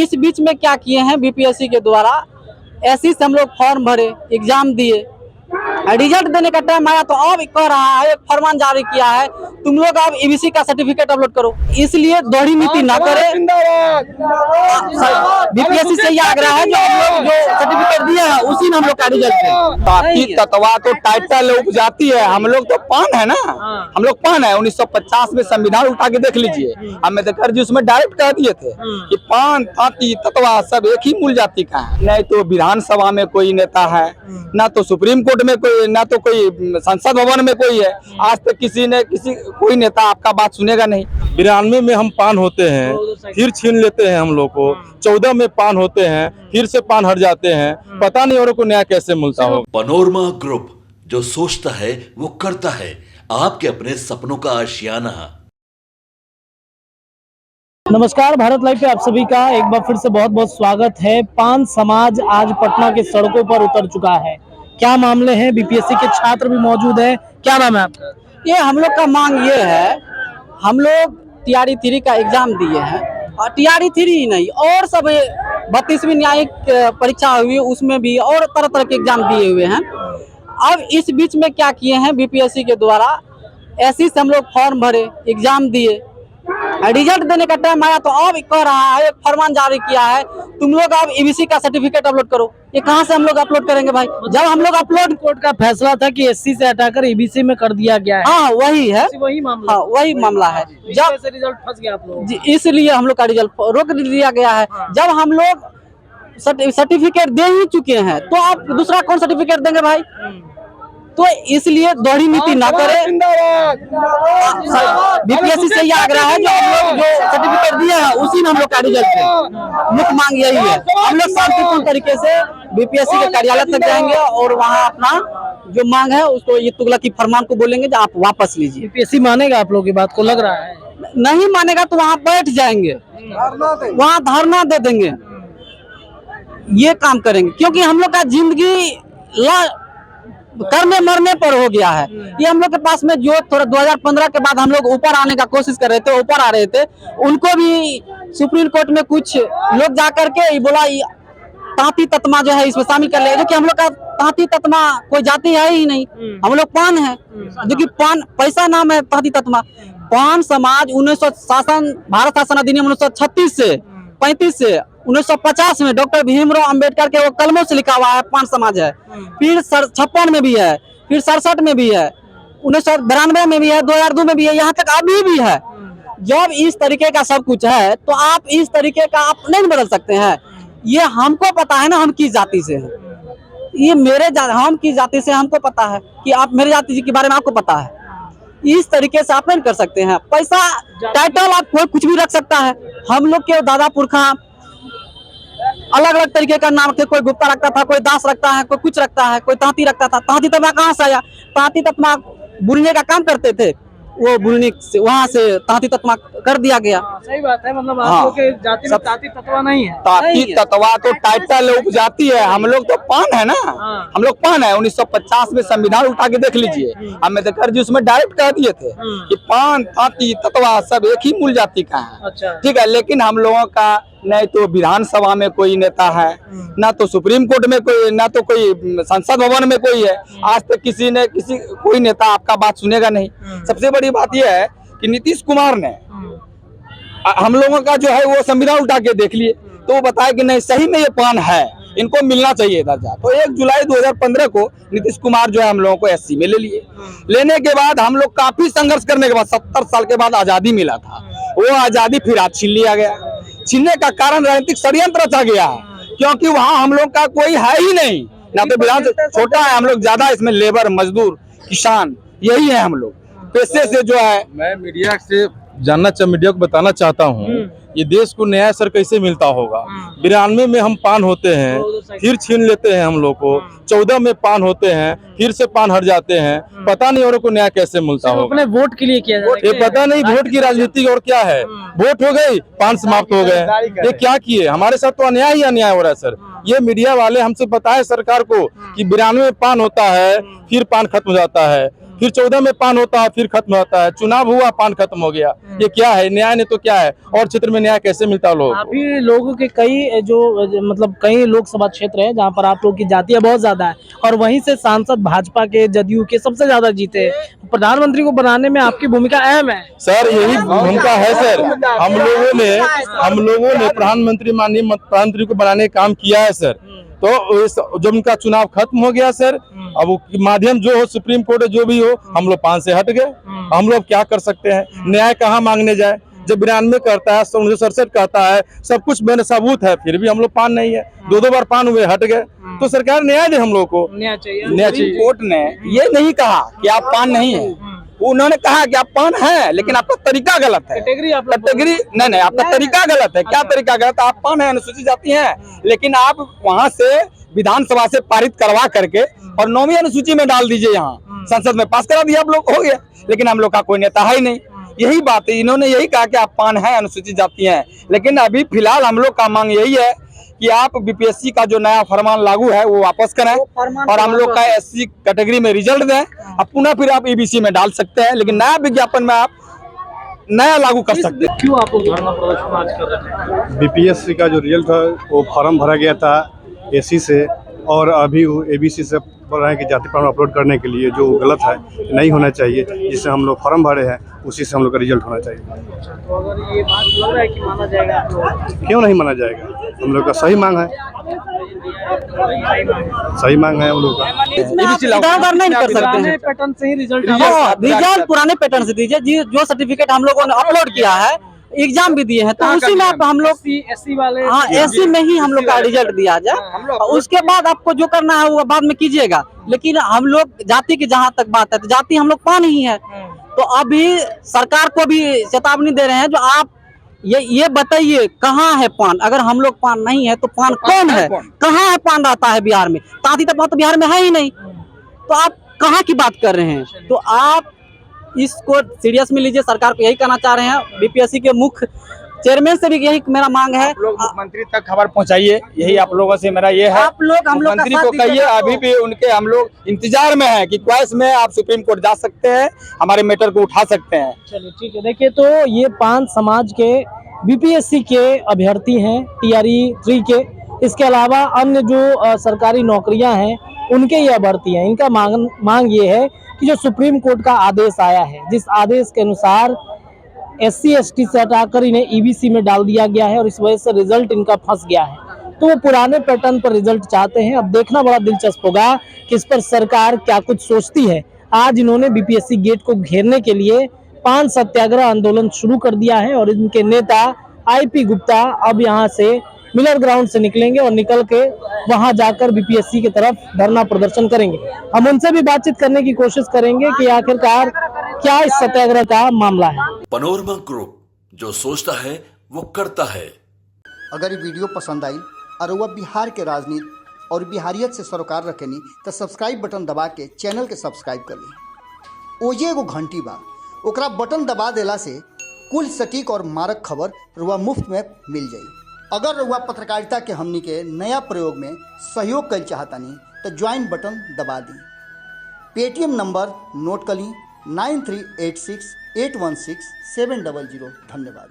इस बीच में क्या किए हैं बीपीएससी के द्वारा, ऐसे से हम लोग फॉर्म भरे, एग्जाम दिए, रिजल्ट देने का टाइम आया तो अब कह रहा है, एक फरमान जारी किया है, तुम लोग अब ईबीसी का सर्टिफिकेट अपलोड करो। इसलिए दोहरी नीति ना करे। बीपीएससी से ये आग्रह है जो हम लोग जो सर्टिफिकेट दिए हैं उसी में हम लोग का रिजल्ट है। ताकि तत्वा तो टाइटल उपजाती है, हम लोग तो पान है ना, हम लोग पान है। 1950 में संविधान उठा के देख लीजिए, अम्बेडकर जी उसमें डायरेक्ट कह दिए थे कि पान ताती तत्वा सब एक ही मूल जाति का है। नहीं तो विधानसभा में कोई नेता है, ना तो सुप्रीम कोर्ट में कोई, ना तो कोई संसद भवन में कोई है। आज तक कोई नेता आपका बात सुनेगा नहीं। 92 में हम पान होते हैं, फिर छीन लेते हैं हम लोग को। 14 में पान होते हैं, फिर से पान हट जाते हैं। पता नहीं औरों को न्याय कैसे मिलता हो। पनोरमा ग्रुप, जो सोचता है वो करता है। आपके अपने सपनों का आशियाना। नमस्कार, भारत लाइव पे आप सभी का एक बार फिर से बहुत बहुत स्वागत है। पान समाज आज पटना के सड़कों पर उतर चुका है। क्या मामले हैं? बीपीएससी के छात्र भी मौजूद है। क्या नाम है आपका? ये हम लोग का मांग ये है, हम लोग टीआरई 3 का एग्जाम दिए हैं, और टीआरई 3 ही नहीं और सब 32वीं न्यायिक परीक्षा हुई उसमें भी और तरह तरह के एग्जाम दिए हुए हैं। अब इस बीच में क्या किए हैं बीपीएससी के द्वारा, ऐसे से हम लोग फॉर्म भरे, एग्जाम दिए, रिजल्ट देने का टाइम आया तो अब कह रहा है, एक फरमान जारी किया है, तुम लोग अब ईबीसी का सर्टिफिकेट अपलोड करो। ये कहाँ से हम लोग अपलोड करेंगे भाई? जब हम लोग अपलोड, कोर्ट का फैसला था कि एससी से हटाकर ईबीसी में कर दिया गया है। हाँ वही है, वही मामला, हाँ वही मामला है। जब से रिजल्ट फंस गया आप लोग, इसलिए हम लोग का रिजल्ट रोक दिया गया है। जब हम लोग सर्टिफिकेट दे ही चुके हैं तो आप दूसरा कौन सर्टिफिकेट देंगे भाई? तो इसलिए दोहरी नीति ना करे। बीपीएससी से ये आग्रह है जो हम लोग जो सर्टिफिकेट दिए हैं उसी में हम लोग का रिजल्ट है। मुख्य मांग यही है। हम लोग शांतिपूर्ण तरीके से बीपीएससी के कार्यालय तक जाएंगे और वहाँ अपना जो मांग है उसको, ये तुगलकी फरमान को बोलेंगे जो आप वापस लीजिए। बीपीएससी मानेगा आप लोगों की बात को? लग रहा है नहीं मानेगा तो वहाँ बैठ जाएंगे, वहाँ धरना दे देंगे, ये काम करेंगे। क्योंकि हम लोग का जिंदगी करने मरने पर हो गया है। ये हम लोग के पास में जो थोड़ा 2015 के बाद हम लोग ऊपर आने का कोशिश कर रहे थे, ऊपर आ रहे थे, उनको भी सुप्रीम कोर्ट में कुछ लोग जाकर के बोला तांती तत्मा जो है इसमें शामिल कर ले, जो कि हम लोग का तांती तत्मा कोई जाति है ही नहीं, हम लोग पान है, जो कि पान पैसा नाम है तांती तत्मा। पान समाज 1900 भारत शासन अधिनियम 1936 से 35 से 1950 में डॉक्टर भीमराव अंबेडकर के वो कलमों से लिखा हुआ है पान समाज है। फिर 56 में भी है, फिर 67 में भी है, 1992 में भी है, 2002 में भी है, यहाँ तक अभी भी है। जब इस तरीके का सब कुछ है तो आप इस तरीके का आप नहीं बदल सकते हैं। ये हमको पता है ना, हम किस जाति से हैं, ये हम किस जाति से हमको पता है कि आप मेरे जाति के बारे में आपको पता है। इस तरीके से आप नहीं कर सकते हैं। पैसा टाइटल आप कोई कुछ भी रख सकता है। हम लोग के दादा पुरखा अलग अलग तरीके का नाम थे, कोई गुप्ता रखता था, कोई दास रखता है, कोई कुछ रखता है, कोई तांती रखता था। तांती तत्मा कहाँ से आया? तांती तत्मा बुनने का काम करते थे, वो बुनने से वहां से तांती तत्मा कर दिया गया। सही बात है। मतलब आप लोग के जाति में तांती तत्वा नहीं है। ताकि तत्वा तो टाइटल उपजाती है, हम लोग तो पान है ना, हम लोग पान है। 1950 में संविधान उठा के देख लीजिए, अम्बेडकर जी उसमें डायरेक्ट कह दिए थे कि पान तांती तत्वा सब एक ही मूल जाति का है। अच्छा, ठीक है। लेकिन हम लोगों का नहीं तो विधानसभा में कोई नेता है, ना तो सुप्रीम कोर्ट में कोई, ना तो कोई संसद भवन में कोई है। आज तक कोई नेता आपका बात सुनेगा नहीं। सबसे बड़ी बात यह है कि नीतीश कुमार ने हम लोगों का जो है वो संविधान उठा के देख लिए तो वो बताया कि नहीं सही में ये पान है, इनको मिलना चाहिए दर्जा। तो 1 जुलाई 2015 को नीतीश कुमार जो है हम लोगों को एससी में ले लिए। लेने के बाद हम लोग काफी संघर्ष करने के बाद 70 साल के बाद आजादी मिला था, वो आजादी फिर आज छीन लिया गया। छीनने का कारण राजनीतिक षड्यंत्र रचा गया है, क्योंकि वहाँ हम लोग का कोई है ही नहीं। ना तो विधान छोटा है, हम लोग ज्यादा इसमें लेबर, मजदूर, किसान यही है हम लोग पैसे से जो है। मैं मीडिया से मीडिया को बताना चाहता हूँ, ये देश को न्याय सर कैसे मिलता होगा। 92 में हम पान होते हैं, फिर छीन लेते हैं हम लोग को। 14 में पान होते हैं, फिर से पान हट जाते हैं। पता नहीं औरों को न्याय कैसे मिलता होगा। अपने वोट के लिए किया, ये पता नहीं वोट की राजनीति और क्या है। वोट हो गई, पान समाप्त हो गए, ये क्या किए? हमारे साथ तो अन्याय ही अन्याय हो रहा है सर। ये मीडिया वाले हमसे बताए सरकार को कि 92 में पान होता है, फिर पान खत्म हो जाता है। फिर 14 में पान होता है, फिर खत्म होता है। चुनाव हुआ, पान खत्म हो गया। ये क्या है? न्याय ने तो क्या है? और क्षेत्र में न्याय कैसे मिलता है लोगों को? अभी लोगों के कई जो मतलब कई लोकसभा क्षेत्र है जहाँ पर आप लोग की जातियां बहुत ज्यादा है और वहीं से सांसद भाजपा के, जदयू के सबसे ज्यादा जीते हैं। प्रधानमंत्री को बनाने में आपकी भूमिका अहम है सर, यही भूमिका है सर। हम लोगों ने प्रधानमंत्री, माननीय प्रधानमंत्री को बनाने का काम किया है सर। तो जब उनका चुनाव खत्म हो गया सर, अब वो माध्यम जो हो, सुप्रीम कोर्ट जो भी हो, हम लोग पान से हट गए। हम लोग क्या कर सकते हैं? न्याय कहाँ मांगने जाए? जब 92 करता है, 1967 कहता है, सब कुछ मैंने सबूत है, फिर भी हम लोग पान नहीं है। 2 बार पान हुए, हट गए। तो सरकार न्याय दे हम लोग को। न्याय चाहिए। न्याय चाहिए। कोर्ट ने ये नहीं कहा कि आप पान नहीं है, उन्होंने कहा कि आप पान है, लेकिन आपका तरीका गलत है। कैटेगरी नहीं, आपका तरीका गलत है। क्या तरीका गलत है? आप पान है, अनुसूचित जाति है, लेकिन आप वहाँ से विधानसभा से पारित करवा करके और 9वीं अनुसूची में डाल दीजिए, यहाँ संसद में पास करा दिया, आप लोग हो गया। लेकिन हम लोग का कोई नेता है ही नहीं। यही बात है, इन्होंने यही कहा कि आप पान है, अनुसूचित जाति है। लेकिन अभी फिलहाल हम लोग का मांग यही है कि आप बीपीएससी का जो नया फरमान लागू है वो वापस करें और हम लोग का एससी कैटेगरी में रिजल्ट दें। अब पुनः फिर आप ईबीसी में डाल सकते हैं, लेकिन नया विज्ञापन में आप नया लागू कर सकते हैं। क्यों आप लोग धरना प्रदर्शन आज कर रहे हैं? बीपीएससी का जो रिजल्ट था वो फॉर्म भरा गया था एसी से, और अभी वो एबीसी से बोल रहे हैं कि जाति प्रमाण अपलोड करने के लिए, जो गलत है, नहीं होना चाहिए। जिससे हम लोग फॉर्म भरे हैं उसी से हम लोग का रिजल्ट होना चाहिए। तो अगर ये बात लग रहा है कि माना जाएगा आप लोग, क्यों नहीं माना जाएगा? हम लोग का सही मांग है, सही मांग है हम लोग का। इधर नहीं कर सकते हैं। पैटर्न से ही रिजल्ट रिजल्ट पुराने पैटर्न से दीजिए। जो सर्टिफिकेट हम लोगों ने अपलोड किया है, एग्जाम भी दिए हैं, तो उसी में आप हम लोग एससी वाले, हाँ एससी में ही हम लोग का रिजल्ट दिया जाए। उसके बाद आपको जो करना है वो बाद में कीजिएगा। लेकिन हम लोग जाति की जहाँ तक बात है, तो जाति हम लोग पान ही है। तो अभी सरकार को भी चेतावनी दे रहे हैं, जो आप ये बताइए कहाँ है पान? अगर हम लोग पान नहीं है तो पान कौन है? कहाँ है पान रहता है बिहार में? तांती तक तो बिहार में है ही नहीं, तो आप कहाँ की बात कर रहे हैं? तो आप इसको सीरियस में लीजिए। सरकार को यही कहना चाह रहे हैं। बीपीएससी के मुख्य चेयरमैन से भी यही मेरा मांग है, मुख्यमंत्री तक खबर पहुंचाइए। यही आप लोगों से मेरा ये है। आप लोग हम लोग मंत्री को कहिए, अभी भी उनके हम लोग इंतजार में है कि क्वाइस में आप सुप्रीम कोर्ट जा सकते हैं, हमारे मैटर को उठा सकते हैं। चलिए ठीक है। देखिए, तो ये पान समाज के बीपीएससी के अभ्यर्थी हैं, टीआरई 3 के। इसके अलावा अन्य जो सरकारी नौकरियां हैं उनके ये अभ्यर्थी हैं। इनका मांग ये है कि जो सुप्रीम कोर्ट का आदेश आया है, जिस आदेश के अनुसार एससी एसटी से हटाकर इन्हें ईबीसी में डाल दिया गया है और इस वजह से रिजल्ट इनका फंस गया है, तो वो पुराने पैटर्न पर रिजल्ट चाहते हैं। अब देखना बड़ा दिलचस्प होगा कि इस पर सरकार क्या कुछ सोचती है। आज इन्होंने बीपीएससी गेट को घेरने के लिए पान सत्याग्रह आंदोलन शुरू कर दिया है और इनके नेता आईपी गुप्ता अब यहाँ से मिलर ग्राउंड से निकलेंगे और निकल के वहां जाकर बीपीएससी की तरफ धरना प्रदर्शन करेंगे। हम उनसे भी बातचीत करने की कोशिश करेंगे कि आखिरकार क्या इस सत्याग्रह का मामला है। पनोरमा ग्रुप, जो सोचता है वो करता है। अगर ये वीडियो पसंद आई और वह बिहार के राजनीति और बिहारियत से सरोकार रखेनी तो सब्सक्राइब बटन दबा के चैनल के सब्सक्राइब कर ली। ओजे एगो घंटी बा, ओकरा बटन दबा देला से कुल सटीक और मारक खबर रुआ मुफ्त में मिल जाई। अगर रुआ पत्रकारिता के हमनी के नया प्रयोग में सहयोग कर चाहतानी तो ज्वाइन बटन दबा दी। पेटीएम नंबर नोट कर ली 9386816700। धन्यवाद।